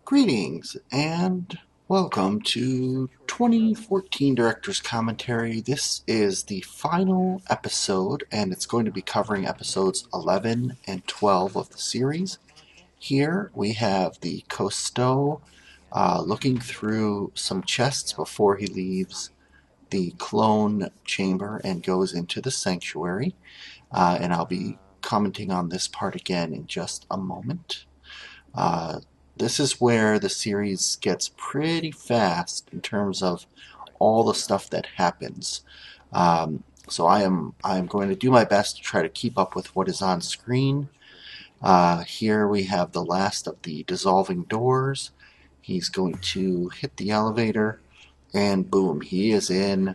Greetings and welcome to 2014 Director's Commentary. This is the final episode and it's going to be covering episodes 11 and 12 of the series. Here we have the Cousteau looking through some chests before he leaves the clone chamber and goes into the sanctuary. And I'll be commenting on this part again in just a moment. This is where the series gets pretty fast in terms of all the stuff that happens. So I am going to do my best to try to keep up with what is on screen. Here we have the last of the dissolving doors. He's going to hit the elevator, and boom, he is in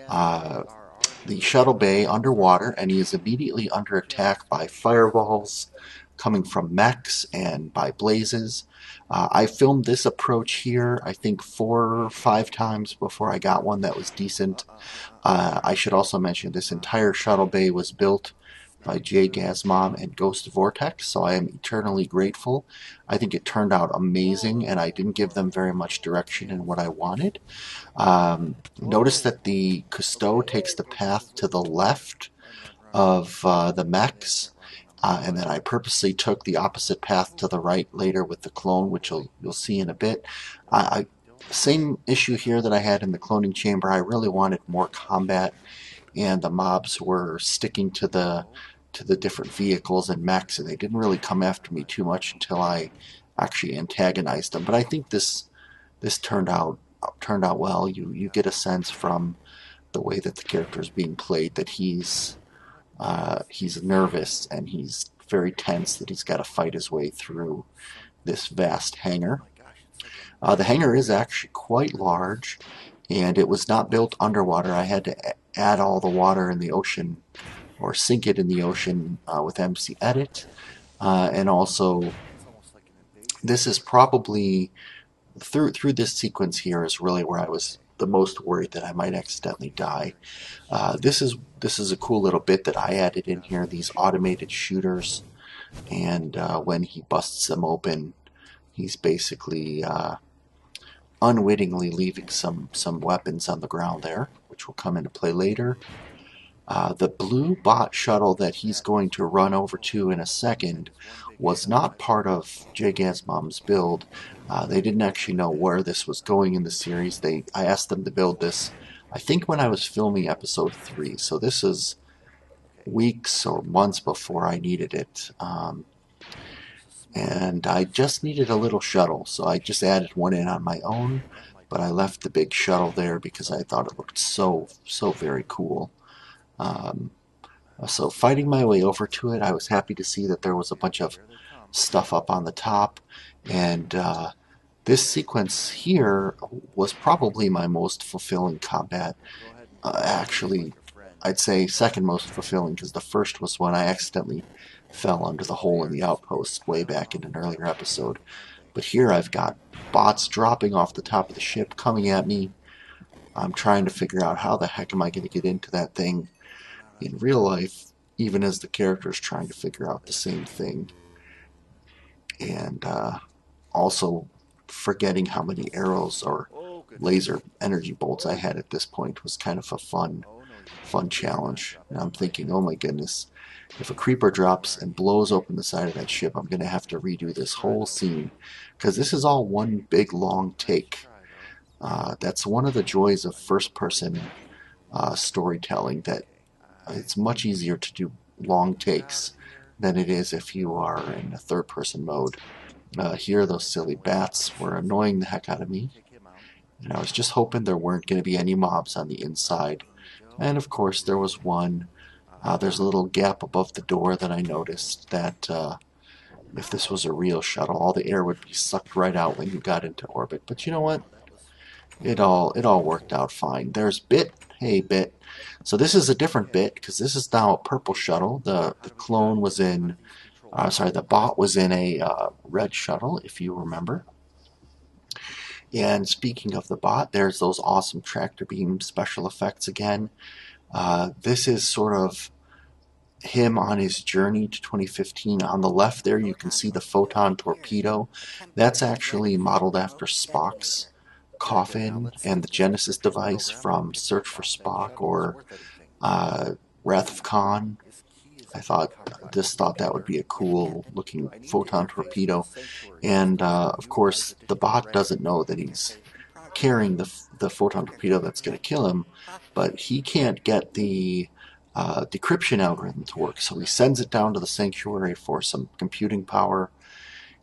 the shuttle bay underwater, and he is immediately under attack by fireballs coming from mechs and by blazes. I filmed this approach here, I think 4 or 5 times before I got one that was decent. I should also mention this entire shuttle bay was built by Jahzzar and Ghost Vortex, so I am eternally grateful. I think it turned out amazing, and I didn't give them very much direction in what I wanted. Notice that the Cousteau takes the path to the left of the mechs, and then I purposely took the opposite path to the right later with the clone, which you'll see in a bit. Same issue here that I had in the cloning chamber. I really wanted more combat, and the mobs were sticking to the different vehicles and mechs, and they didn't really come after me too much until I actually antagonized them. But I think this turned out well. You get a sense from the way that the character is being played that he's nervous and he's very tense, that he's got to fight his way through this vast hangar. The hangar is actually quite large, and it was not built underwater. I had to add all the water in the ocean, or sink it in the ocean with mtadder. And also, this is probably, through this sequence here is really where I was the most worried that I might accidentally die. This is a cool little bit that I added in here, these automated shooters, and when he busts them open, he's basically unwittingly leaving some weapons on the ground there, which will come into play later. The blue bot shuttle that he's going to run over to in a second was not part of Jahzzar's build. They didn't actually know where this was going in the series. I asked them to build this, I think, when I was filming episode 3, so this is weeks or months before I needed it. And I just needed a little shuttle, so I just added one in on my own, but I left the big shuttle there because I thought it looked so very cool. So fighting my way over to it, I was happy to see that there was a bunch of stuff up on the top, and this sequence here was probably my most fulfilling combat. Actually, I'd say second most fulfilling, because the first was when I accidentally fell under the hole in the outpost way back in an earlier episode. But here I've got bots dropping off the top of the ship coming at me. I'm trying to figure out how the heck am I going to get into that thing in real life, even as the character is trying to figure out the same thing. And also forgetting how many arrows or laser energy bolts I had at this point was kind of a fun challenge. And I'm thinking, oh my goodness, if a creeper drops and blows open the side of that ship, I'm going to have to redo this whole scene, because this is all one big long take. That's one of the joys of first-person storytelling, that it's much easier to do long takes than it is if you are in a third-person mode. Here, those silly bats were annoying the heck out of me, and I was just hoping there weren't going to be any mobs on the inside. And of course, there was one. There's a little gap above the door that I noticed that if this was a real shuttle, all the air would be sucked right out when you got into orbit. But you know what? It all worked out fine. There's Bit. Hey, Bit. So this is a different Bit, because this is now a purple shuttle. The clone was in, the bot was in a red shuttle, if you remember. And speaking of the bot, there's those awesome tractor beam special effects again. This is sort of him on his journey to 2015. On the left there you can see the photon torpedo. That's actually modeled after Spock's coffin and the Genesis device from Search for Spock or Wrath of Khan. I thought that would be a cool looking photon torpedo. And of course the bot doesn't know that he's carrying the photon torpedo that's going to kill him, but he can't get the decryption algorithm to work, so he sends it down to the sanctuary for some computing power.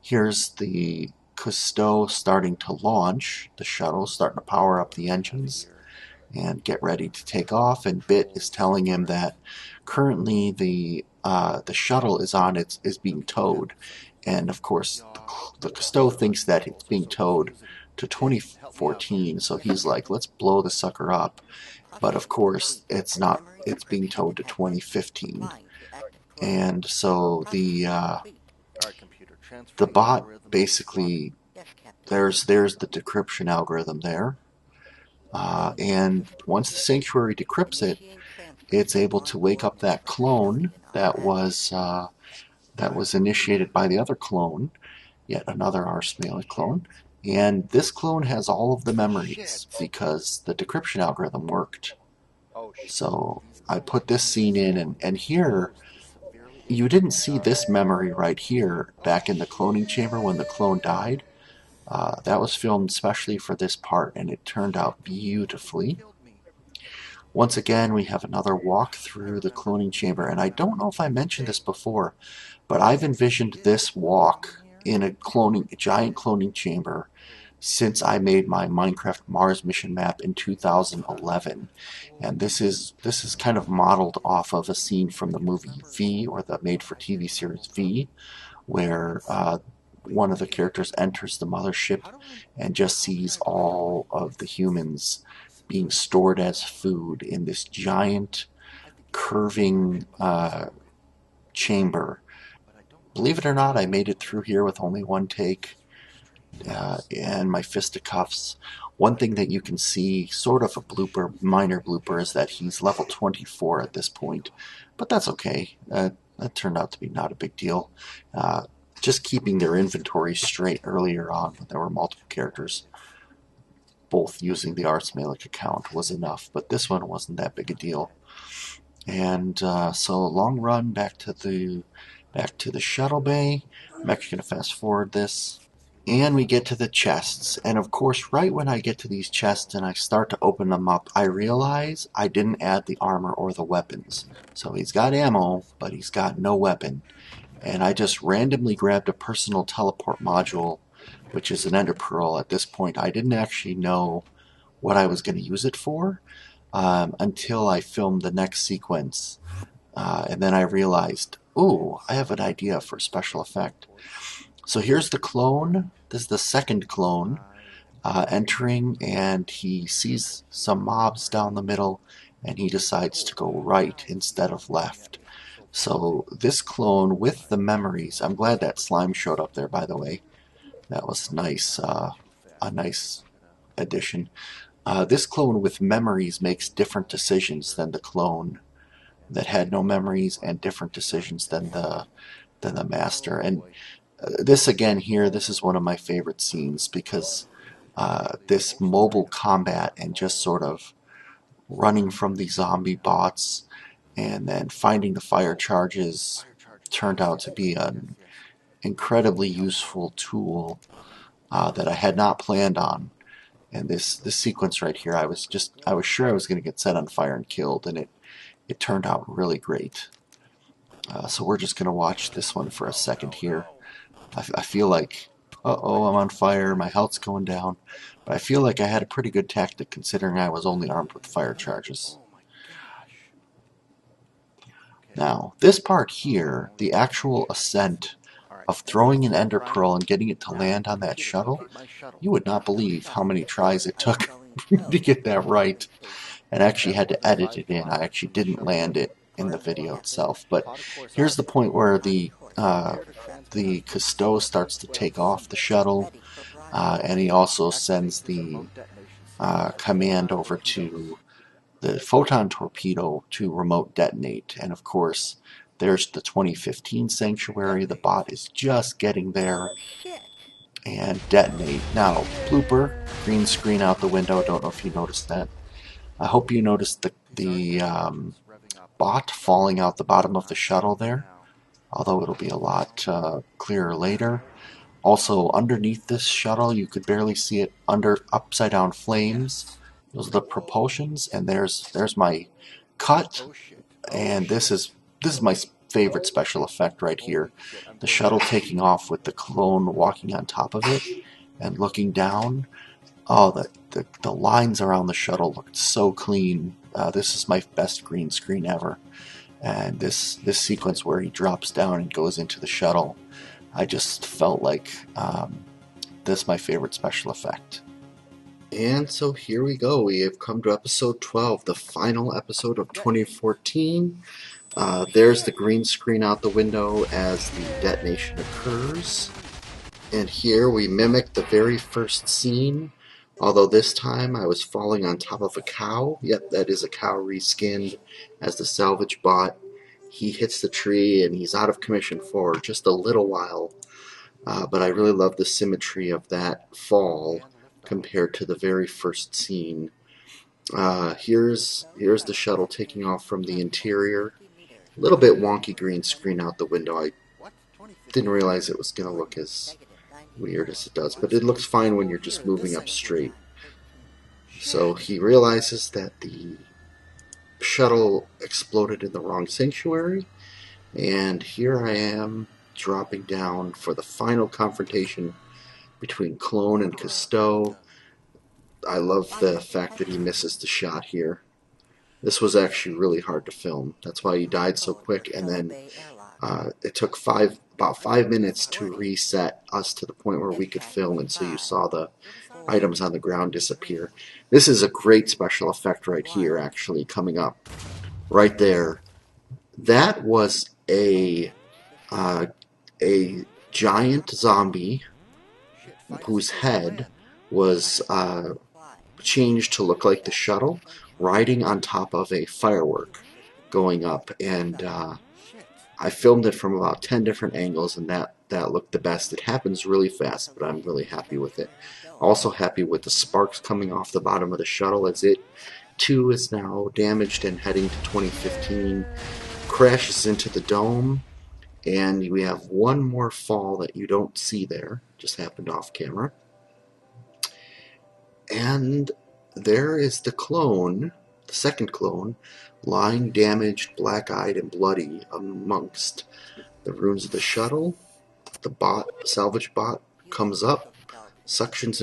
Here's the Cousteau starting to launch the shuttle, starting to power up the engines and get ready to take off, and Bit is telling him that currently the shuttle is being towed, and of course the Cousteau thinks that it's being towed to 2014, so he's like, let's blow the sucker up. But of course it's not, it's being towed to 2015. And so the bot basically, there's the decryption algorithm there, and once the sanctuary decrypts it, it's able to wake up that clone that was initiated by the other clone, yet another rsmalec clone. And this clone has all of the memories because the decryption algorithm worked. So I put this scene in, and here you didn't see this memory right here back in the cloning chamber when the clone died. That was filmed especially for this part, and it turned out beautifully. Once again, we have another walk through the cloning chamber, and I don't know if I mentioned this before, but I've envisioned this walk in a giant cloning chamber since I made my Minecraft Mars mission map in 2011, and this is kind of modeled off of a scene from the movie V, or the made-for-TV series V, where one of the characters enters the mothership and just sees all of the humans being stored as food in this giant curving chamber. Believe it or not, I made it through here with only one take and my fisticuffs. One thing that you can see, sort of a blooper, minor blooper, is that he's level 24 at this point, but that's okay. That turned out to be not a big deal. Just keeping their inventory straight earlier on when there were multiple characters both using the rsmalec account was enough, but this one wasn't that big a deal. And so long run back to the shuttle bay. I'm actually going to fast forward this, and we get to the chests, and of course right when I get to these chests and I start to open them up, I realize I didn't add the armor or the weapons. So he's got ammo, but he's got no weapon, and I just randomly grabbed a personal teleport module, which is an ender pearl. At this point I didn't actually know what I was going to use it for until I filmed the next sequence, and then I realized, ooh, I have an idea for a special effect. So here's the clone. This is the second clone entering, and he sees some mobs down the middle, and he decides to go right instead of left. So this clone with the memories, I'm glad that slime showed up there, by the way. That was nice, a nice addition. This clone with memories makes different decisions than the clone that had no memories, and different decisions than the master. And this again here, this is one of my favorite scenes, because this mobile combat and just sort of running from the zombie bots and then finding the fire charges turned out to be an incredibly useful tool that I had not planned on. And this sequence right here, I was sure I was going to get set on fire and killed, and it turned out really great. So we're just going to watch this one for a second here. I feel like, uh-oh, I'm on fire, my health's going down, but I feel like I had a pretty good tactic considering I was only armed with fire charges. Now, this part here, the actual ascent of throwing an ender pearl and getting it to land on that shuttle, you would not believe how many tries it took to get that right, and I actually had to edit it in. I actually didn't land it in the video itself, but here's the point where the Cousteau starts to take off the shuttle, and he also sends the command over to the photon torpedo to remote detonate, and of course There's the 2015 sanctuary. The bot is just getting there and detonate. Now, blooper, green screen out the window. Don't know if you noticed that. I hope you noticed the bot falling out the bottom of the shuttle there, although it'll be a lot clearer later. Also, underneath this shuttle, you could barely see it under upside down flames. Those are the propulsions, and there's my cut, and this is my favorite special effect right here. The shuttle taking off with the clone walking on top of it and looking down. Oh, the lines around the shuttle looked so clean. This is my best green screen ever. And this sequence where he drops down and goes into the shuttle, I just felt like this is my favorite special effect. And so here we go. We have come to episode 12, the final episode of 2014. There's the green screen out the window as the detonation occurs. And here we mimic the very first scene, although this time I was falling on top of a cow. Yep, that is a cow reskinned as the salvage bot. He hits the tree and he's out of commission for just a little while. But I really love the symmetry of that fall compared to the very first scene. Here's the shuttle taking off from the interior. A little bit wonky green screen out the window. I didn't realize it was going to look as weird as it does, but it looks fine when you're just moving up straight. So he realizes that the shuttle exploded in the wrong sanctuary, and here I am dropping down for the final confrontation between Clone and Cousteau. I love the fact that he misses the shot here. This was actually really hard to film. That's why he died so quick, and then it took about 5 minutes to reset us to the point where we could film, and so you saw the items on the ground disappear. This is a great special effect right here, actually, coming up right there. That was a giant zombie whose head was changed to look like the shuttle riding on top of a firework going up, and I filmed it from about 10 different angles, and that looked the best. It happens really fast, but I'm really happy with it. Also happy with the sparks coming off the bottom of the shuttle as it too is now damaged and heading to 2015. Crashes into the dome, and we have one more fall that you don't see there. Just happened off camera. And there is the clone, the second clone, lying damaged, black-eyed, and bloody amongst the ruins of the shuttle. The salvage bot, comes up, suctions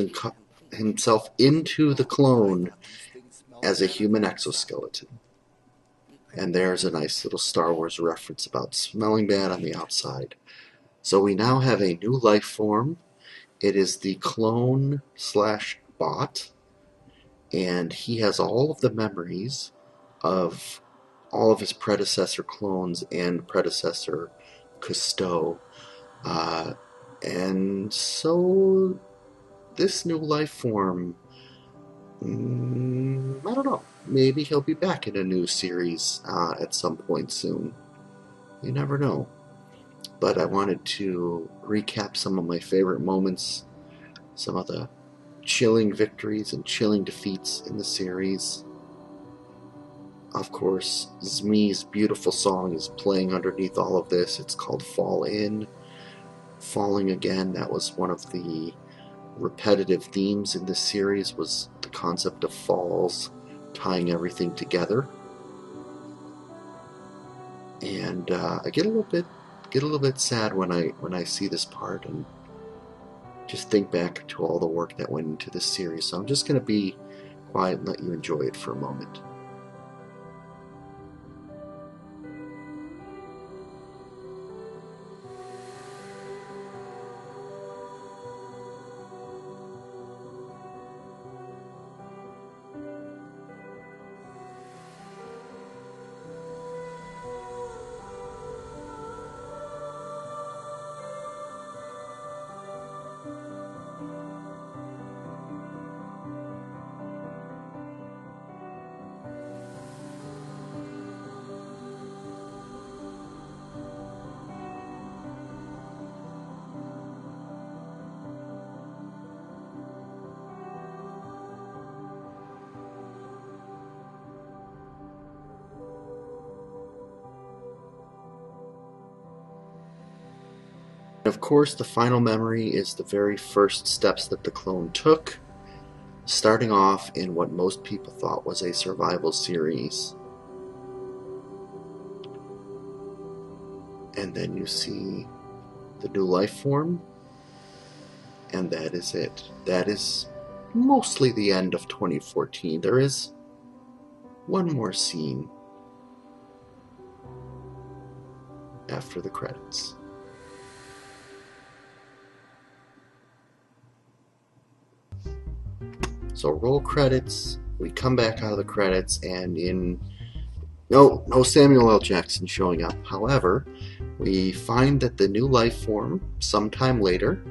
himself into the clone as a human exoskeleton. And there's a nice little Star Wars reference about smelling bad on the outside. So we now have a new life form. It is the clone/bot, and he has all of the memories of all of his predecessor clones and predecessor Cousteau. And so this new life form, I don't know, maybe he'll be back in a new series at some point soon. You never know. But I wanted to recap some of my favorite moments, some of the chilling victories and chilling defeats in the series. Of course, Zmi's beautiful song is playing underneath all of this. It's called Fall In. Falling Again, that was one of the repetitive themes in this series, was the concept of falls, tying everything together. And I get a little bit sad when I see this part and just think back to all the work that went into this series. So I'm just going to be quiet and let you enjoy it for a moment. Of course, the final memory is the very first steps that the clone took, starting off in what most people thought was a survival series. And then you see the new life form, and that is it. That is mostly the end of 2014. There is one more scene after the credits. So roll credits, we come back out of the credits, and no Samuel L. Jackson showing up. However, we find that the new life form, sometime later,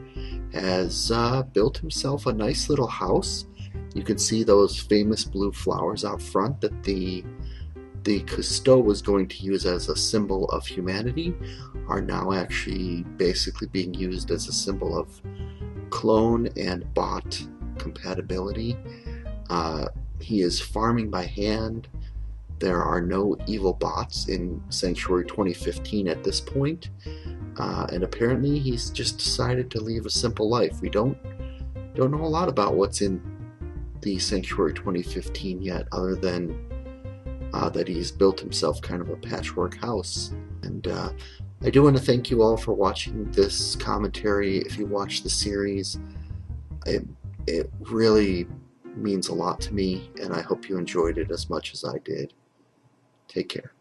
has built himself a nice little house. You can see those famous blue flowers out front that the Cousteau was going to use as a symbol of humanity are now actually basically being used as a symbol of clone and bot compatibility. He is farming by hand. There are no evil bots in Sanctuary 2015 at this point, and apparently he's just decided to live a simple life. We don't know a lot about what's in the Sanctuary 2015 yet, other than that he's built himself kind of a patchwork house. And I do want to thank you all for watching this commentary. If you watch the series, it really means a lot to me, and I hope you enjoyed it as much as I did. Take care.